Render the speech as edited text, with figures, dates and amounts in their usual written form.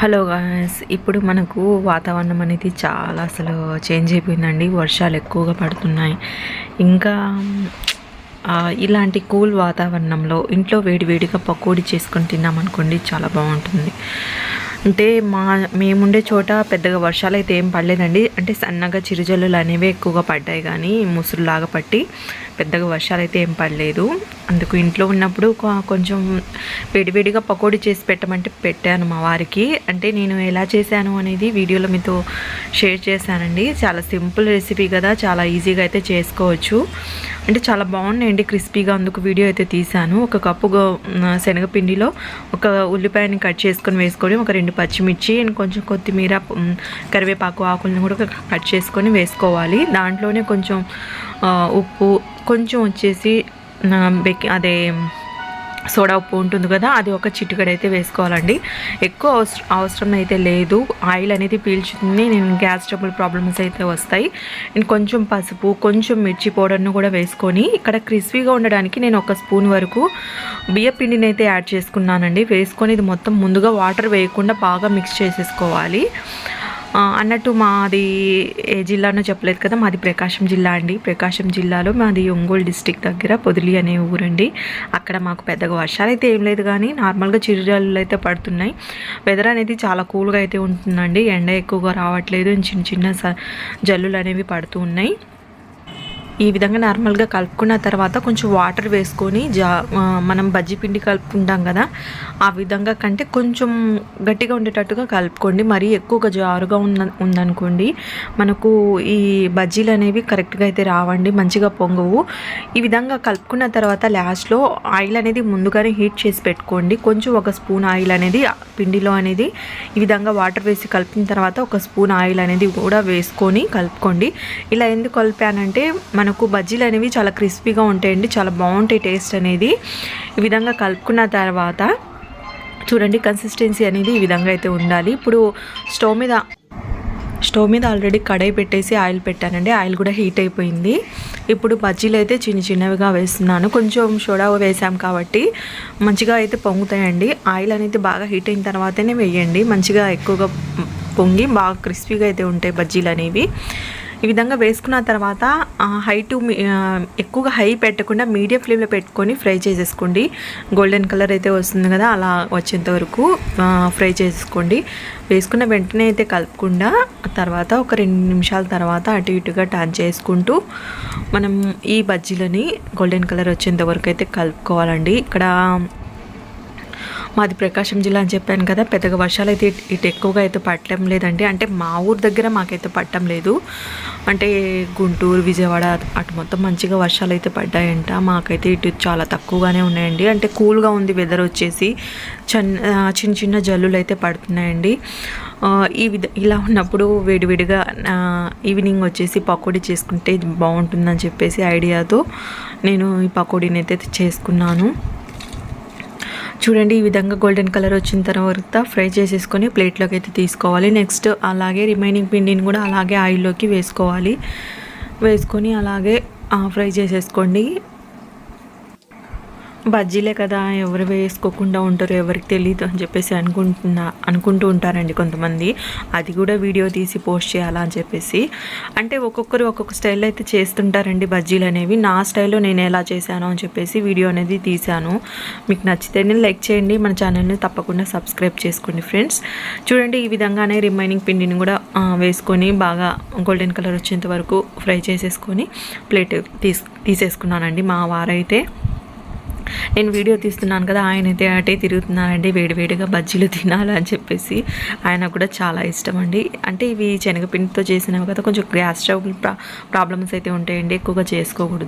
Hello guys, ఇప్పుడు మనకు వాతావరణం అనేది చాలా అసలు చేంజ్ అయిపోయిందండి. వర్షాలు ఎక్కువగా పడుతున్నాయి. ఇంకా ఇలాంటి కూల్ వాతావరణంలో ఇంట్లో వేడివేడిగా పకోడీ చేసుకొని తిన్నామనుకోండి, చాలా బాగుంటుంది. అంటే మేముండే చోట పెద్దగా వర్షాలు అయితే ఏం పడలేదండి. అంటే సన్నగా చిరుజల్లులు అనేవి ఎక్కువగా పడ్డాయి, కానీ ముసురులాగా పట్టి పెద్దగా వర్షాలు అయితే ఏం పడలేదు. అందుకు ఇంట్లో ఉన్నప్పుడు కొంచెం వేడివేడిగా పకోడీ చేసి పెట్టమంటే పెట్టాను మా వారికి. అంటే నేను ఎలా చేశాను అనేది వీడియోలో మీతో షేర్ చేశానండి. చాలా సింపుల్ రెసిపీ కదా, చాలా ఈజీగా అయితే చేసుకోవచ్చు. అంటే చాలా బాగున్నాయండి, క్రిస్పీగా. అందుకు వీడియో అయితే తీశాను. ఒక కప్పు శనగపిండిలో ఒక ఉల్లిపాయని కట్ చేసుకొని వేసుకొని, ఒక 2 పచ్చిమిర్చి అండ్ కొంచెం కొత్తిమీర, కరివేపాకు ఆకులను కూడా కట్ చేసుకొని వేసుకోవాలి. దాంట్లోనే కొంచెం ఉప్పు, కొంచెం వచ్చేసి అదే సోడా ఉప్పు ఉంటుంది కదా, అది ఒక చిటికెడైతే వేసుకోవాలండి. ఎక్కువ అవసరం అయితే లేదు. ఆయిల్ అనేది పీల్చుతుంది, నేను గ్యాస్ ట్రబుల్ ప్రాబ్లమ్స్ అయితే వస్తాయి. నేను కొంచెం పసుపు, కొంచెం మిర్చి పౌడర్ను కూడా వేసుకొని, ఇక్కడ క్రిస్పీగా ఉండడానికి నేను 1 స్పూన్ వరకు బియ్య పిండిని అయితే యాడ్ చేసుకున్నానండి. వేసుకొని ఇది మొత్తం ముందుగా వాటర్ వేయకుండా బాగా మిక్స్ చేసేసుకోవాలి. అన్నట్టు మాది ఏ జిల్లానో చెప్పలేదు కదా, మాది ప్రకాశం జిల్లా అండి. ప్రకాశం జిల్లాలో మాది ఒంగోలు డిస్టిక్ దగ్గర పొదిలి అనే ఊరండి. అక్కడ మాకు పెద్దగా వర్షాలు అయితే ఏం లేదు, కానీ నార్మల్గా చిరుజల్లులు అయితే పడుతున్నాయి. వెదర్ అనేది చాలా కూల్గా అయితే ఉంటుందండి. ఎండ ఎక్కువగా రావట్లేదు, చిన్న చిన్న జల్లులు అనేవి పడుతూ ఉన్నాయి. ఈ విధంగా నార్మల్గా కలుపుకున్న తర్వాత కొంచెం వాటర్ వేసుకొని మనం బజ్జీ పిండి కలుపుకుంటాం కదా, ఆ విధంగా కంటే కొంచెం గట్టిగా ఉండేటట్టుగా కలుపుకోండి. మరీ ఎక్కువగా జారుగా ఉందనుకోండి, మనకు ఈ బజ్జీలు అనేవి కరెక్ట్గా అయితే రావండి, మంచిగా పొంగవు. ఈ విధంగా కలుపుకున్న తర్వాత లాస్ట్లో ఆయిల్ అనేది ముందుగానే హీట్ చేసి పెట్టుకోండి. కొంచెం 1 స్పూన్ ఆయిల్ అనేది పిండిలో అనేది ఈ విధంగా వాటర్ వేసి కలిపిన తర్వాత 1 స్పూన్ ఆయిల్ అనేది కూడా వేసుకొని కలుపుకోండి. ఇలా ఎందుకు కలిపానంటే, మనకు బజ్జీలు అనేవి చాలా క్రిస్పీగా ఉంటాయండి, చాలా బాగుంటాయి టేస్ట్ అనేది. ఈ విధంగా కలుపుకున్న తర్వాత చూడండి, కన్సిస్టెన్సీ అనేది ఈ విధంగా అయితే ఉండాలి. ఇప్పుడు స్టవ్ మీద ఆల్రెడీ కడాయి పెట్టేసి ఆయిల్ పెట్టానండి. ఆయిల్ కూడా హీట్ అయిపోయింది. ఇప్పుడు బజ్జీలు అయితే చిన్నవిగా వేస్తున్నాను. కొంచెం సోడా వేసాం కాబట్టి మంచిగా అయితే పొంగుతాయండి. ఆయిల్ అనేది బాగా హీట్ అయిన తర్వాతనే వేయండి, మంచిగా ఎక్కువగా పొంగి బాగా క్రిస్పీగా అయితే ఉంటాయి బజ్జీలు అనేవి. ఈ విధంగా వేసుకున్న తర్వాత ఎక్కువగా హై పెట్టకుండా మీడియం ఫ్లేమ్లో పెట్టుకొని ఫ్రై చేసేసుకోండి. గోల్డెన్ కలర్ అయితే వస్తుంది కదా, అలా వచ్చేంత వరకు ఫ్రై చేసుకోండి. వేసుకున్న వెంటనే అయితే కలుపుకుండా తర్వాత ఒక 2 నిమిషాల తర్వాత అటు ఇటుగా టర్న్ చేసుకుంటూ మనం ఈ బజ్జీలని గోల్డెన్ కలర్ వచ్చేంత వరకు అయితే కలుపుకోవాలండి. ఇక్కడ మాది ప్రకాశం జిల్లా అని చెప్పాను కదా, పెద్దగా వర్షాలు అయితే ఇటు ఎక్కువగా అయితే పట్టడం లేదండి. అంటే మా ఊరు దగ్గర మాకైతే పట్టడం లేదు, అంటే గుంటూరు, విజయవాడ అటు మొత్తం మంచిగా వర్షాలు అయితే పడ్డాయంట. మాకైతే ఇటు చాలా తక్కువగానే ఉన్నాయండి. అంటే కూల్గా ఉంది వెదర్ వచ్చేసి, చిన్న చిన్న జల్లులు అయితే పడుతున్నాయండి. ఇలా ఉన్నప్పుడు వేడివేడిగా ఈవినింగ్ వచ్చేసి పకోడీ చేసుకుంటే బాగుంటుందని చెప్పేసి ఐడియాతో నేను ఈ పకోడీని అయితే చేసుకున్నాను. చూడండి, ఈ విధంగా గోల్డెన్ కలర్ వచ్చిన తర్వాత ఫ్రై చేసేసుకొని ప్లేట్లోకి అయితే తీసుకోవాలి. నెక్స్ట్ అలాగే రిమైనింగ్ పిండిని కూడా అలాగే ఆయిల్లోకి వేసుకొని అలాగే ఫ్రై చేసేసుకోండి. బజ్జీలే కదా, ఎవరు వేసుకోకుండా ఉంటారు, ఎవరికి తెలియదు అని చెప్పేసి అనుకుంటూ ఉంటారండి కొంతమంది. అది కూడా వీడియో తీసి పోస్ట్ చేయాలా అని చెప్పేసి. అంటే ఒక్కొక్కరు ఒక్కొక్క స్టైల్ అయితే చేస్తుంటారండి బజ్జీలు అనేవి. నా స్టైల్లో నేను ఎలా చేశాను అని చెప్పేసి వీడియో అనేది తీశాను. మీకు నచ్చితేనే లైక్ చేయండి, మన ఛానల్ని తప్పకుండా సబ్స్క్రైబ్ చేసుకోండి ఫ్రెండ్స్. చూడండి, ఈ విధంగానే రిమైనింగ్ పిండిని కూడా వేసుకొని బాగా గోల్డెన్ కలర్ వచ్చేంత వరకు ఫ్రై చేసేసుకొని ప్లేట్ తీసేసుకున్నానండి. మా వారైతే, నేను వీడియో తీస్తున్నాను కదా, ఆయన అయితే అటే తిరుగుతున్నారండి వేడివేడిగా బజ్జీలు తినాలని చెప్పేసి. ఆయన కూడా చాలా ఇష్టం అండి. అంటే ఇవి శనగపిండితో చేసినవి కదా, కొంచెం గ్యాస్ ట్రబుల్ ప్రాబ్లమ్స్ అయితే ఉంటాయండి, ఎక్కువగా చేసుకోకూడదు.